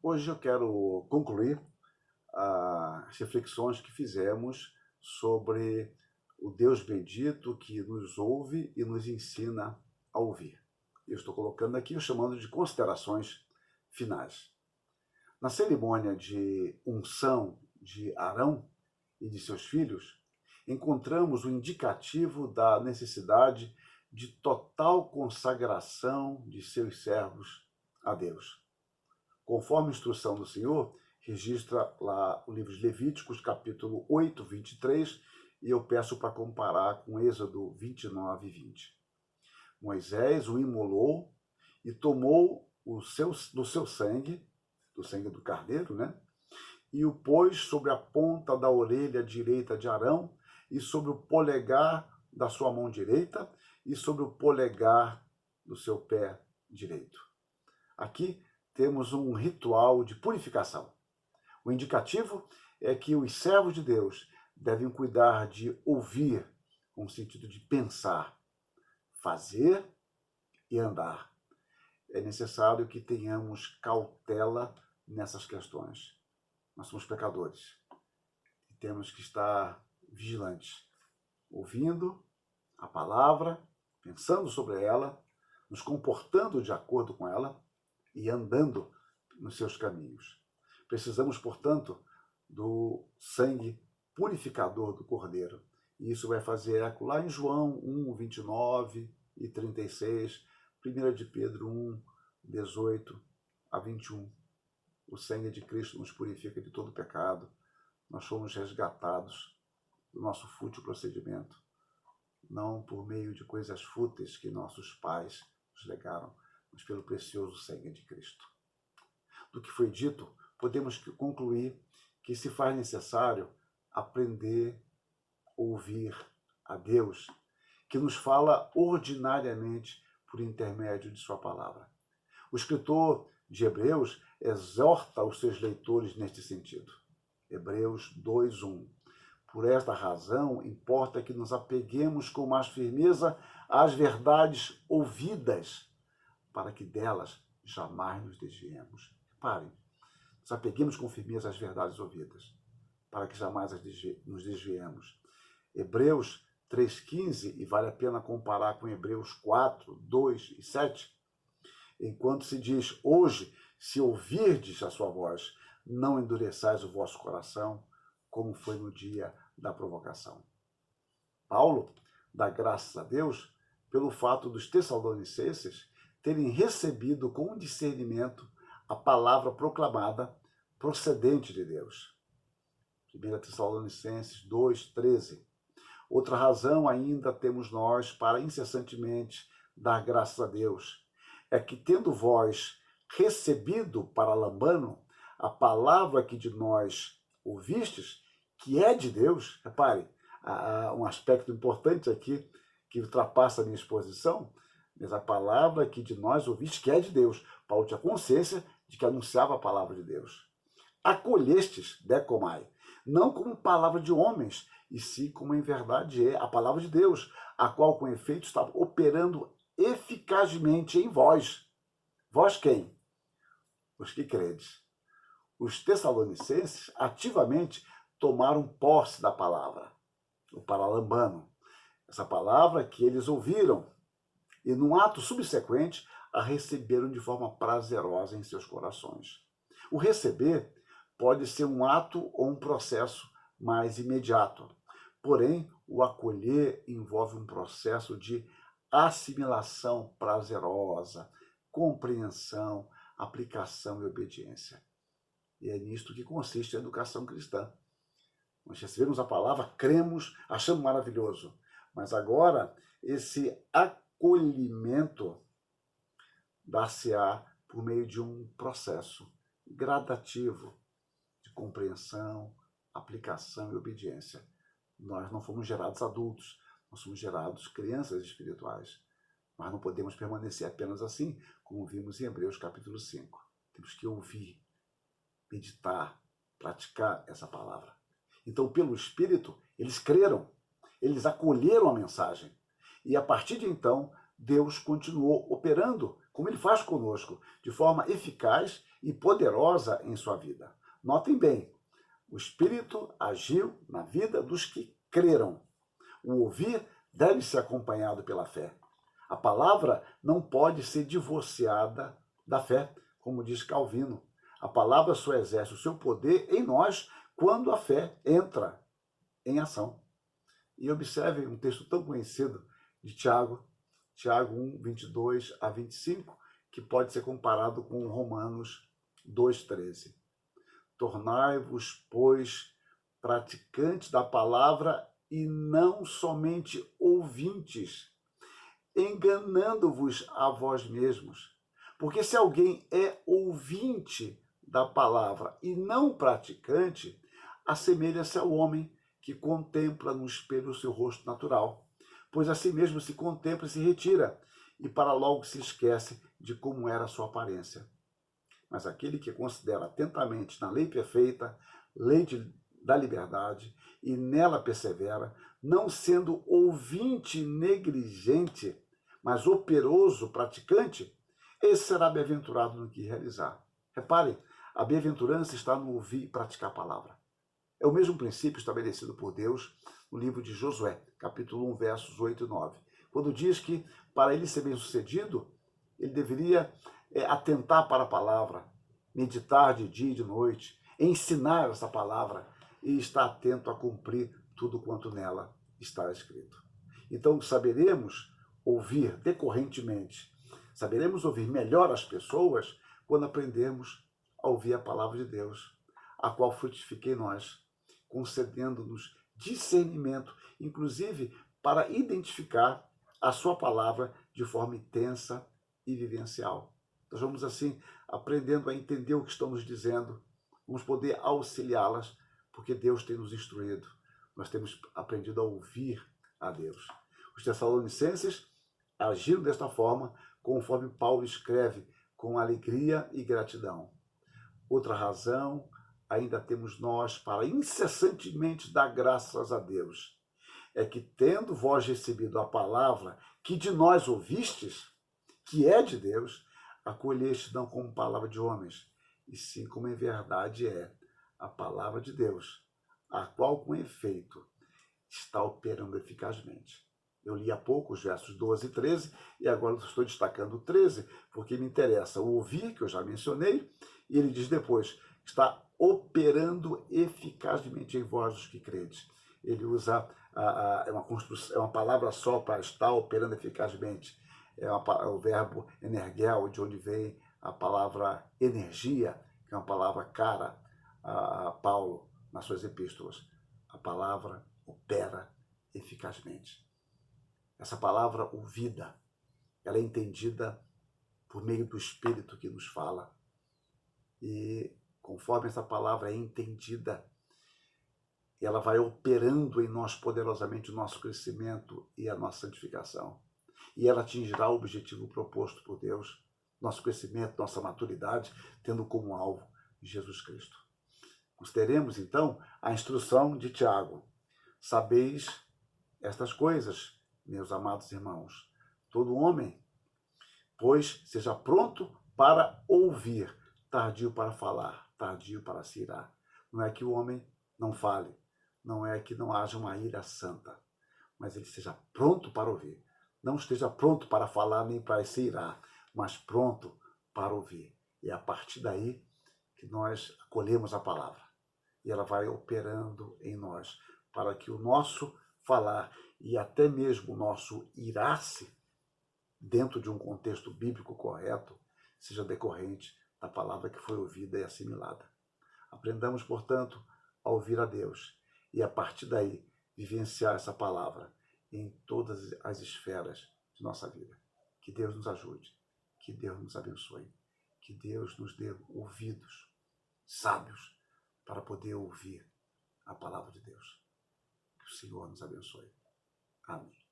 Hoje eu quero concluir as reflexões que fizemos sobre o Deus bendito que nos ouve e nos ensina a ouvir. Eu estou colocando aqui, chamando de considerações finais. Na cerimônia de unção de Arão e de seus filhos, encontramos o indicativo da necessidade de total consagração de seus servos a Deus. Conforme a instrução do Senhor, registra lá o livro de Levíticos, capítulo 8, 23, e eu peço para comparar com Êxodo 29 e 20. Moisés o imolou e tomou do seu sangue, do sangue do carneiro, e o pôs sobre a ponta da orelha direita de Arão e sobre o polegar da sua mão direita e sobre o polegar do seu pé direito. Aqui temos um ritual de purificação. O indicativo é que os servos de Deus devem cuidar de ouvir, com o sentido de pensar, fazer e andar. É necessário que tenhamos cautela nessas questões. Nós somos pecadores e temos que estar vigilantes, ouvindo a palavra, pensando sobre ela, nos comportando de acordo com ela e andando nos seus caminhos. Precisamos, portanto, do sangue purificador do Cordeiro. E isso vai fazer eco lá em João 1, 29 e 36, 1 de Pedro 1, 18 a 21. O sangue de Cristo nos purifica de todo pecado. Nós somos resgatados do nosso fútil procedimento, não por meio de coisas fúteis que nossos pais nos legaram, mas pelo precioso sangue de Cristo. Do que foi dito, podemos concluir que se faz necessário aprender a ouvir a Deus, que nos fala ordinariamente por intermédio de sua palavra. O escritor de Hebreus exorta os seus leitores neste sentido. Hebreus 2:1. Por esta razão, importa que nos apeguemos com mais firmeza às verdades ouvidas, para que delas jamais nos desviemos. Reparem, nos apeguemos com firmeza às verdades ouvidas, para que jamais nos desviemos. Hebreus 3:15, e vale a pena comparar com Hebreus 4, 2 e 7, enquanto se diz, hoje, se ouvirdes a sua voz, não endureçais o vosso coração, como foi no dia da provocação. Paulo dá graças a Deus pelo fato dos tessalonicenses terem recebido com discernimento a palavra proclamada procedente de Deus. 1 Tessalonicenses 2:13. Outra razão ainda temos nós para incessantemente dar graças a Deus, é que tendo vós recebido para lambano a palavra que de nós ouvistes, que é de Deus, repare, há um aspecto importante aqui que ultrapassa a minha exposição, mas a palavra que de nós ouviste, que é de Deus. Paulo tinha consciência de que anunciava a palavra de Deus. Acolhestes, decomai, não como palavra de homens, e sim como em verdade é a palavra de Deus, a qual com efeito está operando eficazmente em vós. Vós quem? Os que credes. Os tessalonicenses ativamente tomaram posse da palavra, o paralambano, essa palavra que eles ouviram, e num ato subsequente a receberam de forma prazerosa em seus corações. O receber pode ser um ato ou um processo mais imediato, porém o acolher envolve um processo de assimilação prazerosa, compreensão, aplicação e obediência. E é nisto que consiste a educação cristã. Nós recebemos a palavra, cremos, achamos maravilhoso. Mas agora, esse acolhimento dar-se-á por meio de um processo gradativo de compreensão, aplicação e obediência. Nós não fomos gerados adultos, nós somos gerados crianças espirituais. Mas não podemos permanecer apenas assim, como vimos em Hebreus capítulo 5. Temos que ouvir, meditar, praticar essa palavra. Então, pelo Espírito, eles creram, eles acolheram a mensagem. E a partir de então, Deus continuou operando, como ele faz conosco, de forma eficaz e poderosa em sua vida. Notem bem, o Espírito agiu na vida dos que creram. O ouvir deve ser acompanhado pela fé. A palavra não pode ser divorciada da fé, como diz Calvino. A palavra só exerce o seu poder em nós quando a fé entra em ação. E observe um texto tão conhecido de Tiago 1, 22 a 25, que pode ser comparado com Romanos 2,13. Tornai-vos, pois, praticantes da palavra e não somente ouvintes, enganando-vos a vós mesmos. Porque se alguém é ouvinte da palavra e não praticante, assemelha-se ao homem que contempla no espelho o seu rosto natural, pois assim mesmo se contempla e se retira, e para logo se esquece de como era a sua aparência. Mas aquele que considera atentamente na lei perfeita, da liberdade, e nela persevera, não sendo ouvinte negligente, mas operoso praticante, esse será bem-aventurado no que realizar. Repare, a bem-aventurança está no ouvir e praticar a palavra. É o mesmo princípio estabelecido por Deus no livro de Josué, capítulo 1, versos 8 e 9, quando diz que, para ele ser bem-sucedido, ele deveria atentar para a palavra, meditar de dia e de noite, ensinar essa palavra e estar atento a cumprir tudo quanto nela está escrito. Então, saberemos ouvir decorrentemente, saberemos ouvir melhor as pessoas quando aprendemos a ouvir a palavra de Deus, a qual frutifique em nós, concedendo-nos discernimento, inclusive para identificar a sua palavra de forma intensa e vivencial. Nós vamos assim aprendendo a entender o que estão nos dizendo, vamos poder auxiliá-las, porque Deus tem nos instruído. Nós temos aprendido a ouvir a Deus. Os Tessalonicenses agiram desta forma, conforme Paulo escreve, com alegria e gratidão. Outra razão ainda temos nós para incessantemente dar graças a Deus, é que, tendo vós recebido a palavra que de nós ouvistes, que é de Deus, acolheste não como palavra de homens, e sim como em verdade é a palavra de Deus, a qual com efeito está operando eficazmente. Eu li há pouco os versos 12 e 13, e agora estou destacando o 13, porque me interessa o ouvir, que eu já mencionei, e ele diz depois, está operando eficazmente em vós os que credes. Ele usa uma palavra só para estar operando eficazmente. É o verbo energel, de onde vem a palavra energia, que é uma palavra cara a Paulo nas suas epístolas. A palavra opera eficazmente. Essa palavra ouvida, ela é entendida por meio do Espírito que nos fala. E conforme essa palavra é entendida, ela vai operando em nós poderosamente o nosso crescimento e a nossa santificação. E ela atingirá o objetivo proposto por Deus, nosso crescimento, nossa maturidade, tendo como alvo Jesus Cristo. Consideremos, então, a instrução de Tiago. Sabeis estas coisas, meus amados irmãos. Todo homem, pois, seja pronto para ouvir, tardio para falar, tardio para se irar. Não é que o homem não fale, não é que não haja uma ira santa, mas ele seja pronto para ouvir. Não esteja pronto para falar nem para se irar, mas pronto para ouvir. E é a partir daí que nós acolhemos a palavra. E ela vai operando em nós, para que o nosso falar e até mesmo o nosso irar-se, dentro de um contexto bíblico correto, seja decorrente da palavra que foi ouvida e assimilada. Aprendamos, portanto, a ouvir a Deus e, a partir daí, vivenciar essa palavra em todas as esferas de nossa vida. Que Deus nos ajude, que Deus nos abençoe, que Deus nos dê ouvidos sábios para poder ouvir a palavra de Deus. Que o Senhor nos abençoe. Amém.